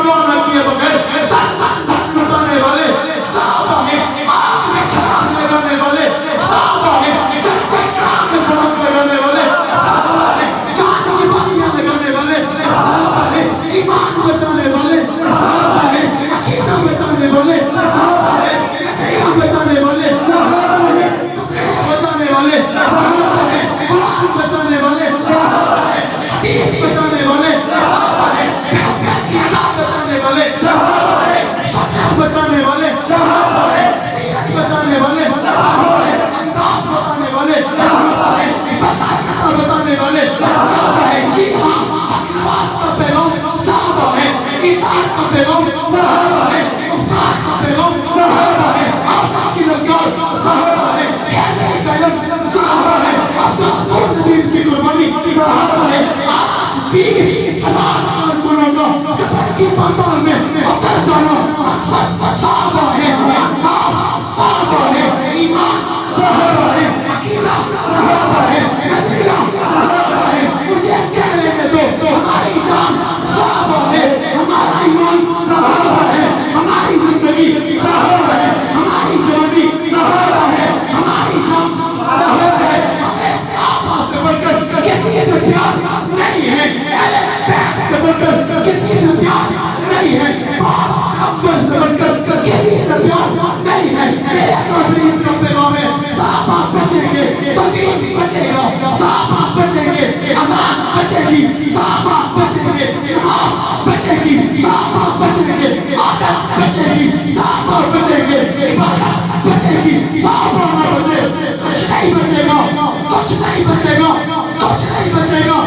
परवाह न किए बगैर तन लुटाने वाले साहबा है, आग में छलांग लगाने वाले साहबा है, चक्राम में छलांग लगाने वाले साहबा है, जान की बालियां लगाने वाले साहबा है, ईमान बचाने वाले साहबा है, अकीदा बचाने वाले साहबा है, नजरिया बचाने वाले साहबा है, बचाने वाले साहबा है, कुरान बचाने वाले साहबा है, हदीस बचाने वाले साहबा है, बचाने वाले साहबा है, सुन्नत बचाने वाले साहबा है, सीरत बचाने वाले साहबा है, अंदाज बताने वाले साहबा है, फसाद बताने वाले साहबा है, जी हाँ, नवाज का पैगाम साहबा है, इसार का पैगाम साहबा है, उस्ताद का पैगाम साहबा है, आसा की ललकार साहबा है, ये कलम साहबा है, अब्दुल गफूर नदीम की कुर्बानी साहबा है, आज 20,000 कारकुनों का कब्र की पाताल में उतर जाना मकसद साहबा है, अंदाज साहबा है, ईमान साहबा है, अकीदा साहबा है, नजरिया साहबा है, मुझे कह लेने दो हमारी जान साहबा है, हमारा ईमान साहबा है, हमारी जिंदगी साहबा है, हमारी जवानी साहबा है, हमारी जान साहबा है, हमें साहबा से बढ़कर किसी से प्यार नहीं है, अहले बैत से बढ़कर किसी से प्यार नहीं है, अब्बल से बढ़कर किसी से प्यार नहीं है, मेरे काबरीन का पैगाम है, साहबा बचेंगे तो दीन बचेगा, साहबा बचेंगे अज़ान बचेगी, साहबा बचेंगे नमाज़ बचेगी, साहबा बचेंगे आदत बचेगी, साहबा बचेंगे इबादत बचेगी, साहबा न बचे कुछ नहीं बचेगा, कुछ नहीं बचेगा, कुछ नहीं बचेगा।